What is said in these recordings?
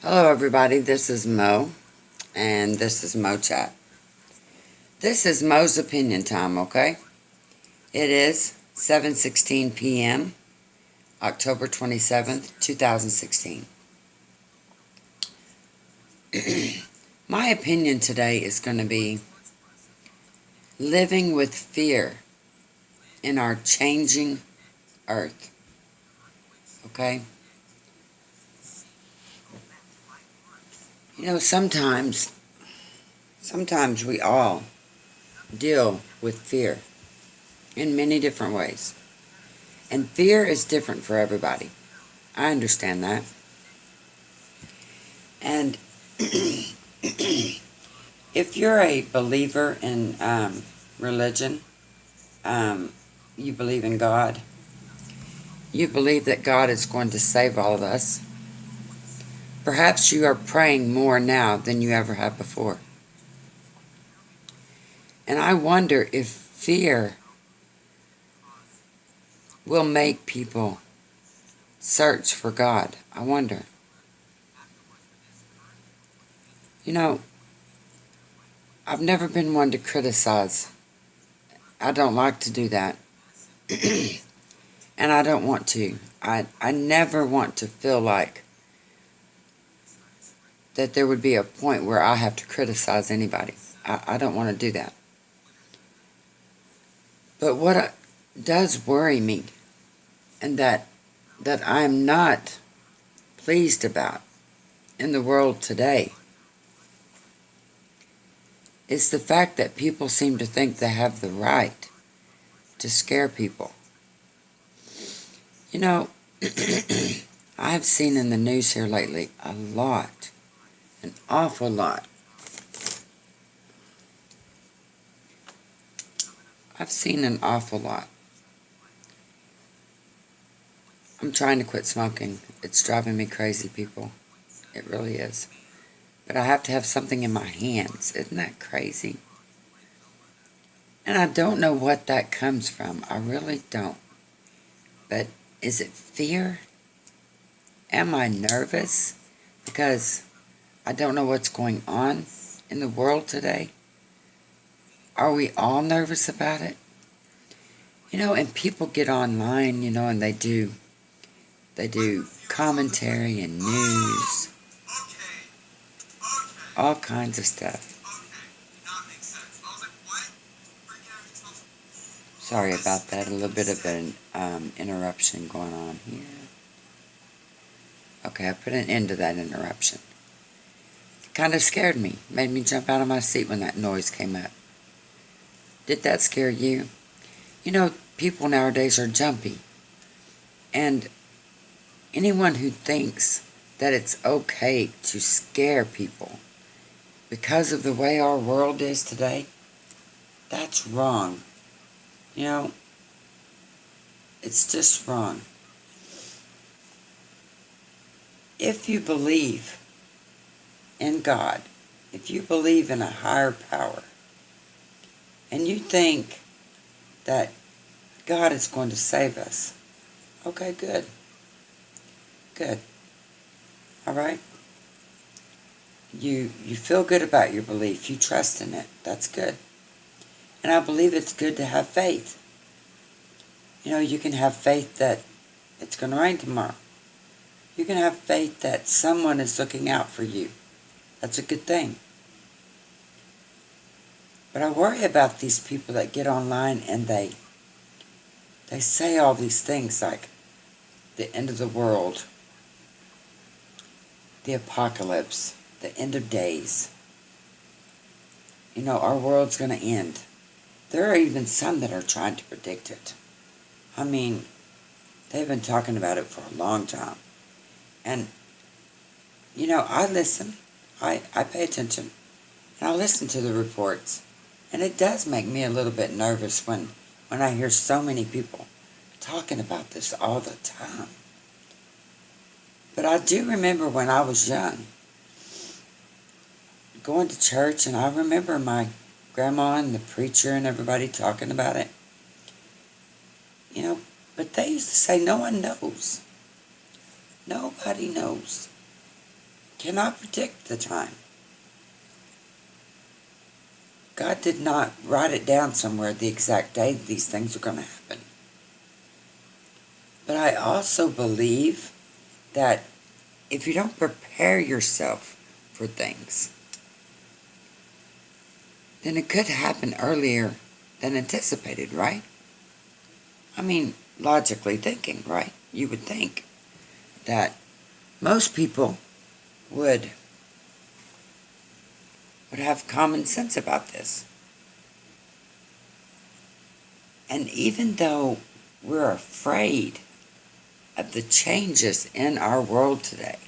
Hello, everybody. This is Mo, and this is Mo Chat. This is Mo's opinion time. Okay, it is 7:16 p.m., October 27th, 2016. My opinion today is going to be living with fear in our changing earth. Okay, sometimes we all deal with fear in many different ways. And fear is different for everybody. I understand that. And if you're a believer in religion, you believe in God, you believe that God is going to save all of us, perhaps you are praying more now than you ever have before. And I wonder if fear will make people search for God. I wonder. I've never been one to criticize. I don't like to do that. And I don't want to. I never want to feel like that there would be a point where I have to criticize anybody. I don't want to do that. But what does worry me, and that I am not pleased about in the world today, is the fact that people seem to think they have the right to scare people. I've seen in the news here lately a lot, an awful lot. I've seen an awful lot. I'm trying to quit smoking. It's driving me crazy, people. It really is. But I have to have something in my hands. Isn't that crazy? And I don't know what that comes from. I really don't. But is it fear? Am I nervous because I don't know what's going on in the world today? Are we all nervous about it? And people get online, and they do commentary and news, all kinds of stuff. Sorry about that, a little bit of an interruption going on here. Okay, I put an end to that interruption. It kind of scared me, made me jump out of my seat when that noise came up. Did that scare you? People nowadays are jumpy. And anyone who thinks that it's okay to scare people because of the way our world is today, that's wrong. It's just wrong. If you believe in God, if you believe in a higher power, and you think that God is going to save us, okay, good. Good. All right? You feel good about your belief. You trust in it. That's good. And I believe it's good to have faith. You can have faith that it's going to rain tomorrow. You can have faith that someone is looking out for you. That's a good thing. But I worry about these people that get online and they say all these things like the end of the world, the apocalypse, the end of days. Our world's going to end. There are even some that are trying to predict it. I mean, they've been talking about it for a long time. And, I listen. I pay attention. And I listen to the reports. And it does make me a little bit nervous when I hear so many people talking about this all the time. But I do remember when I was young, going to church, and I remember my grandma and the preacher and everybody talking about it. But they used to say no one knows. Nobody knows. cannot predict the time. God did not write it down somewhere the exact day these things are going to happen. But I also believe that if you don't prepare yourself for things, then it could happen earlier than anticipated, right? I mean, logically thinking, right? You would think that most people would have common sense about this. And even though we're afraid of the changes in our world today,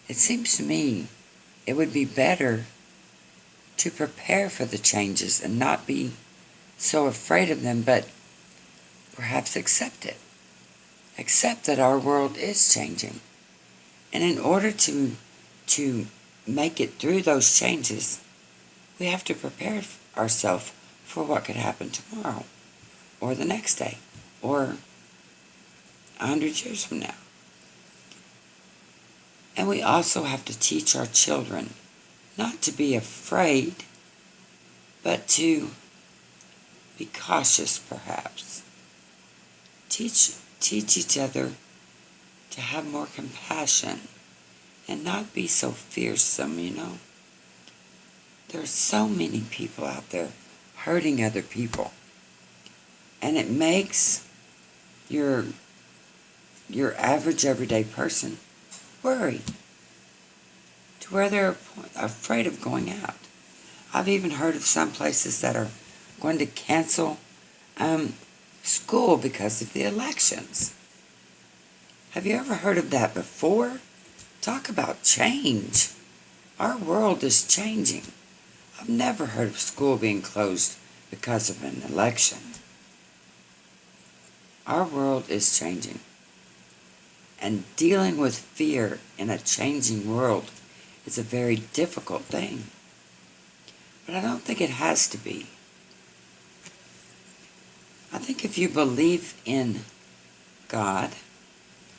it seems to me it would be better to prepare for the changes and not be so afraid of them, but perhaps accept it. Accept that our world is changing. And in order to make it through those changes, we have to prepare ourselves for what could happen tomorrow, or the next day, or 100 years from now. And we also have to teach our children not to be afraid, but to be cautious, perhaps. Teach each other to have more compassion and not be so fearsome, you know. There are so many people out there hurting other people. And it makes your average everyday person worried to where they're afraid of going out. I've even heard of some places that are going to cancel school because of the elections. Have you ever heard of that before? Talk about change. Our world is changing. I've never heard of school being closed because of an election. Our world is changing. And dealing with fear in a changing world is a very difficult thing. But I don't think it has to be. I think if you believe in God,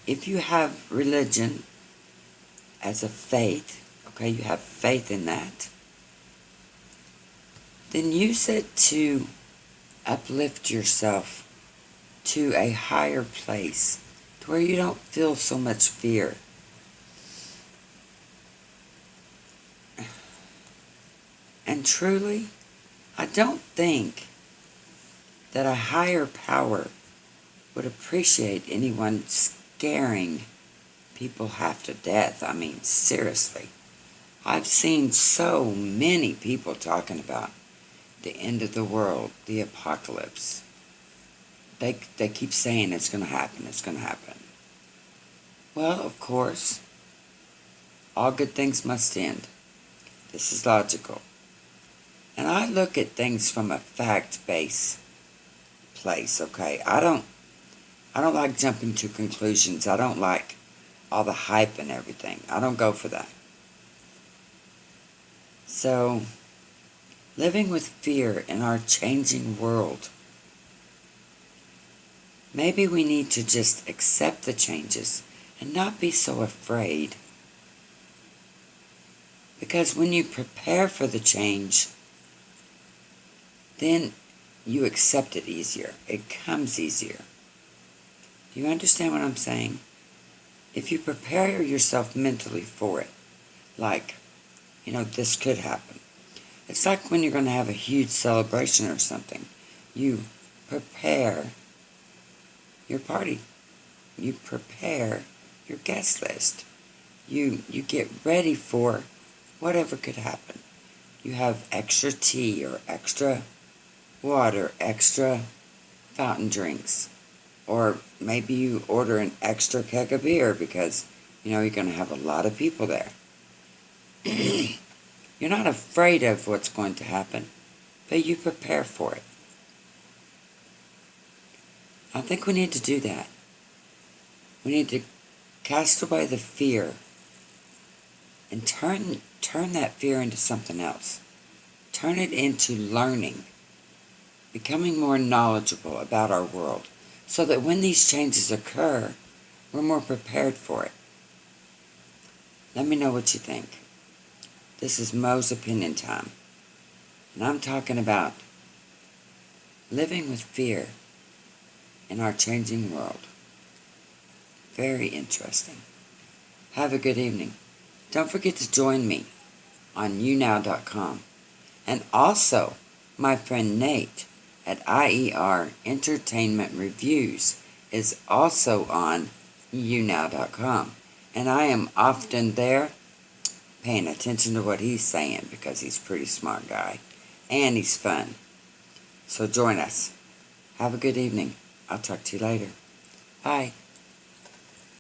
if you have religion as a faith, okay, you have faith in that, then use it to uplift yourself to a higher place, to where you don't feel so much fear. And truly, I don't think that a higher power would appreciate anyone scaring people half to death. I mean, seriously. I've seen so many people talking about the end of the world, the apocalypse. They keep saying it's going to happen, it's going to happen. Well, of course, all good things must end. This is logical. And I look at things from a fact-based place, okay? I don't like jumping to conclusions. I don't like all the hype and everything. I don't go for that. So, living with fear in our changing world, maybe we need to just accept the changes and not be so afraid. Because when you prepare for the change, then you accept it easier. It comes easier. Do you understand what I'm saying? If you prepare yourself mentally for it, like, you know, this could happen. It's like when you're going to have a huge celebration or something. You prepare your party. You prepare your guest list. You get ready for whatever could happen. You have extra tea or extra water, extra fountain drinks. Or maybe you order an extra keg of beer because, you know, you're going to have a lot of people there. You're not afraid of what's going to happen, but you prepare for it. I think we need to do that. We need to cast away the fear and turn that fear into something else. Turn it into learning, becoming more knowledgeable about our world, so that when these changes occur, we're more prepared for it. Let me know what you think. This is Mo's Opinion Time, and I'm talking about living with fear in our changing world. Very interesting. Have a good evening. Don't forget to join me on younow.com. And also, my friend Nate at IER Entertainment Reviews is also on younow.com. And I am often there paying attention to what he's saying because he's a pretty smart guy. And he's fun. So join us. Have a good evening. I'll talk to you later. Bye.